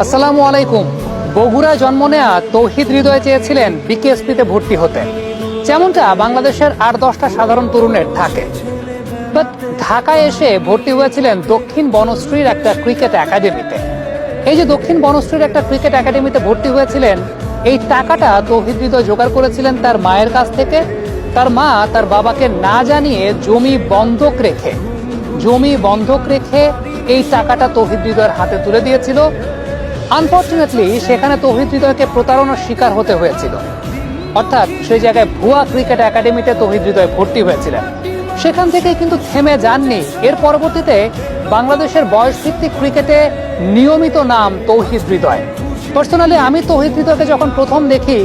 আসসালামু আলাইকুম। বগুড়ায় জন্ম নেয়া তৌহিদ হৃদয় চেয়েছিলেন বিকেএসপিতে ভর্তি হতে, যেমনটা বাংলাদেশের 8-10টা সাধারণ তরুণের থাকে। বাট ঢাকায় এসে ভর্তি হয়েছিলেন দক্ষিণ বনশ্রীর একটা ক্রিকেট একাডেমিতে। এই যে দক্ষিণ বনশ্রীর একটা ক্রিকেট একাডেমিতে ভর্তি হয়েছিলেন, এই টাকাটা তৌহিদ হৃদয় জোগাড় করেছিলেন তার মায়ের কাছ থেকে। তার মা তার বাবাকে না জানিয়ে জমি বন্ধক রেখে এই টাকাটা তৌহিদ হৃদয়ের হাতে তুলে দিয়েছিল। আনফরচুনেটলি সেখানে তৌহিদ হৃদয়কে প্রতারণার শিকার হতে হয়েছিল। অর্থাৎ সেই জায়গায় ভুয়া ক্রিকেট একাডেমিতে তৌহিদ হৃদয় ভর্তি হয়েছিলেন। সেখান থেকে কিন্তু থেমে যাননি। এর পরবর্তীতে বাংলাদেশের বয়সভিত্তিক ক্রিকেটে নিয়মিত নাম তৌহিদ হৃদয়। পার্সোনালি আমি তৌহিদ হৃদয়কে যখন প্রথম দেখি,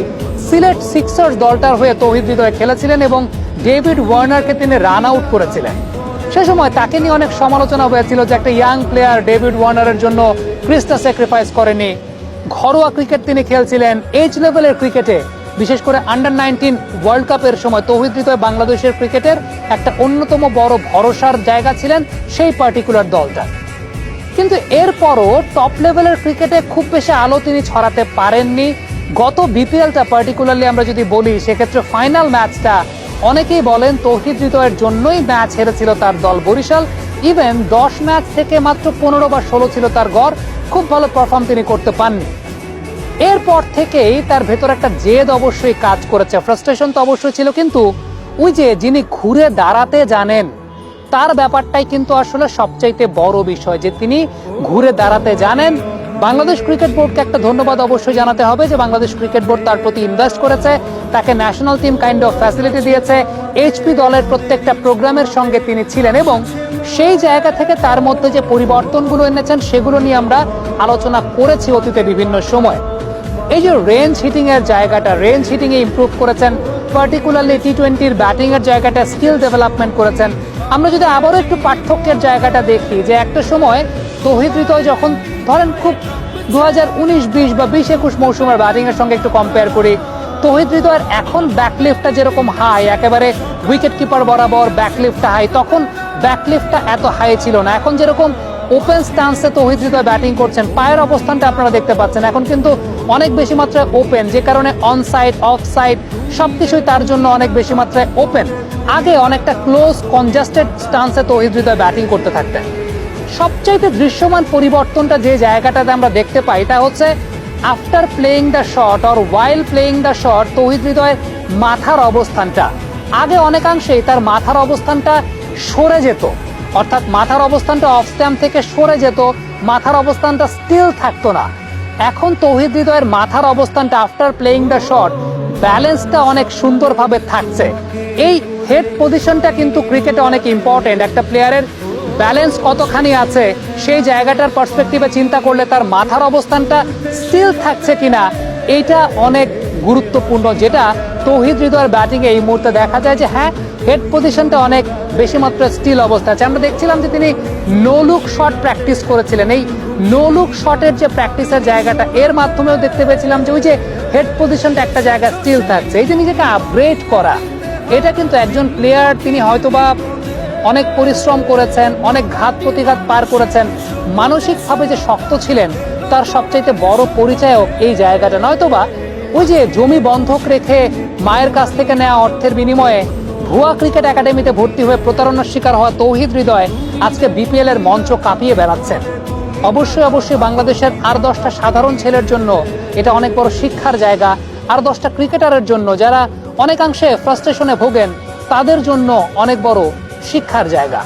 সিলেট সিক্সার্স দলটার হয়ে তৌহিদ হৃদয় খেলেছিলেন এবং ডেভিড ওয়ার্নারকে তিনি রান আউট করেছিলেন। সে সময় তাকে নিয়ে অনেক সমালোচনা হয়েছিল যে একটা ইয়াং প্লেয়ার ডেভিড ওয়ার্নারের জন্য ক্রিজটা স্যাক্রিফাইস করেনি। ঘরোয়া ক্রিকেট তিনি খেলছিলেন। এজ লেভেলের ক্রিকেটে, বিশেষ করে আন্ডার-19 ওয়ার্ল্ড কাপের সময় তৌহিদ হৃদয় বাংলাদেশের ক্রিকেটের একটা অন্যতম বড় ভরসার জায়গা ছিলেন সেই পার্টিকুলার দলটা। কিন্তু এরপরও টপ লেভেলের ক্রিকেটে খুব বেশি আলো তিনি ছড়াতে পারেননি। গত বিপিএলটা পার্টিকুলারলি আমরা যদি বলি, সেক্ষেত্রে ফাইনাল ম্যাচটা অনেকেই বলেন তৌহিদ হৃদয়ের জন্যই ম্যাচ হেরেছিল তার দল বরিশাল। ইভেন 10 ম্যাচ থেকে মাত্র 15 বা 16 ছিল তার গড়। খুব ভালো পারফর্ম তিনি করতে পাননি। এরপর থেকেই তার ভেতর একটা জেদ অবশ্যই কাজ করেছে, ফ্রাস্ট্রেশন তো অবশ্যই ছিল, কিন্তু ওই যে যিনি ঘুরে দাঁড়াতে জানেন তার ব্যাপারটাই কিন্তু আসলে সবচাইতে বড় বিষয়, যে তিনি ঘুরে দাঁড়াতে জানেন। বাংলাদেশ ক্রিকেট বোর্ডকে একটা ধন্যবাদ অবশ্যই জানাতে হবে যে বাংলাদেশ ক্রিকেট বোর্ড তার প্রতি ইনভেস্ট করেছে, তাকে national team kind of facility দিয়েছে। এইচপি দলের প্রত্যেকটা প্রোগ্রামের সঙ্গে তিনি ছিলেন এবং সেই জায়গা থেকে তার মধ্যে যে পরিবর্তনগুলো এনেছেন সেগুলো নিয়ে আমরা আলোচনা করেছি অতীতে বিভিন্ন সময়। এই যে রেঞ্জ হিটিং এর জায়গাটা, রেঞ্জ হিটিং এ ইমপ্রুভ করেছেন, পার্টিকুলারলি টি-20-র ব্যাটিং এর জায়গাটা স্কিল ডেভেলপমেন্ট করেছেন। আমরা যদি আবারও একটু পার্থক্যের জায়গাটা দেখি, যে একটা সময় তৌহিদ হৃদয় যখন ধরেন খুব 2019-20 বা 20-21 মৌসুমের ব্যাটিং এর সঙ্গে একটু কম্পেয়ার করি, তৌহিদ হৃদয়ের এখন ব্যাকলিফটটা যেরকম হাই, একেবারে উইকেট কিপার বরাবর ব্যাকলিফটটা হাই, তখন ব্যাকলিফটটা এত হাই ছিল না। এখন যেরকম ওপেন স্ট্যান্সে তৌহিদ হৃদয় ব্যাটিং করছেন, পায়ের অবস্থানটা আপনারা দেখতে পাচ্ছেন এখন কিন্তু অনেক বেশি মাত্রায় ওপেন, যে কারণে অন সাইড অফ সাইড সবকিছুই তার জন্য অনেক বেশি মাত্রায় ওপেন। আগে অনেকটা ক্লোজ কনজাস্টেড স্ট্যান্সে তৌহিদ হৃদয় ব্যাটিং করতে থাকতেন। সবচাইতে দৃশ্যমান পরিবর্তনটা যে জায়গাটাতে আমরা দেখতে পাই, এটা হচ্ছে after playing the shot or while playing the shot Towhid হৃদয়ের মাথার অবস্থানটা। আগে অনেকাংশেই তার মাথার অবস্থানটা সরে যেত, অর্থাৎ মাথার অবস্থানটা অফ স্ট্যাম্প থেকে সরে যেত, মাথার অবস্থানটা স্টিল থাকতো না। এখন তৌহিদ হৃদয়ের মাথার অবস্থানটা আফটার প্লেইং দ্য শট ব্যালেন্সটা অনেক সুন্দরভাবে থাকছে। এই হেড পজিশনটা কিন্তু ক্রিকেটে অনেক ইম্পর্টেন্ট। একটা প্লেয়ারের ব্যালেন্স কতখানি আছে সেই জায়গাটার পার্সপেক্টিভে চিন্তা করলে তার মাথার অবস্থানটা স্টিল থাকছে কিনা এইটা অনেক গুরুত্বপূর্ণ, যেটা তৌহিদ হৃদয়ের ব্যাটিং এই মুহূর্তে দেখা যায় যে হ্যাঁ, হেড পজিশনটা অনেক বেশি মাত্রায় স্টিল অবস্থা আছে। আমরা দেখছিলাম যে তিনি নো লুক শট প্র্যাকটিস করেছিলেন। এই নো লুক শটের যে প্র্যাকটিসের জায়গাটা, এর মাধ্যমেও দেখতে পেয়েছিলাম যে ওই যে হেড পজিশনটা একটা জায়গায় স্টিল থাকছে। এই যে নিজেকে আপগ্রেড করা, এটা কিন্তু একজন প্লেয়ার, তিনি হয়তোবা অনেক পরিশ্রম করেছেন, অনেক ঘাত প্রতিঘাত পার করেছেন, মানসিকভাবে যে শক্ত ছিলেন তার সবচাইতে বড় পরিচয়ক এই জায়গাটা। নয়তোবা ওই যে জমি বন্ধক রেখে মায়ের কাছ থেকে নেওয়া অর্থের বিনিময়ে ভুয়া ক্রিকেট একাডেমিতে ভর্তি হয়ে প্রতারণার শিকার হওয়া তৌহিদ হৃদয় আজকে বিপিএল এর মঞ্চ কাঁপিয়ে বেড়াচ্ছেন। অবশ্যই বাংলাদেশের আর 10টা সাধারণ ছেলের জন্য এটা অনেক বড় শিক্ষার জায়গা। আর 10টা ক্রিকেটারের জন্য যারা অনেকাংশে ফ্রাস্ট্রেশনে ভোগেন, তাদের জন্য অনেক বড় শিক্ষার জায়গা।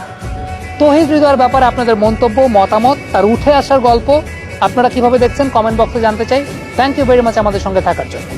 তৌহিদ হৃদয়ের ব্যাপারে আপনাদের মন্তব্য, মতামত, তার উঠে আসার গল্প আপনারা কিভাবে দেখছেন কমেন্ট বক্সে জানতে চাই। থ্যাংক ইউ ভেরি মাচ আমাদের সঙ্গে থাকার জন্য।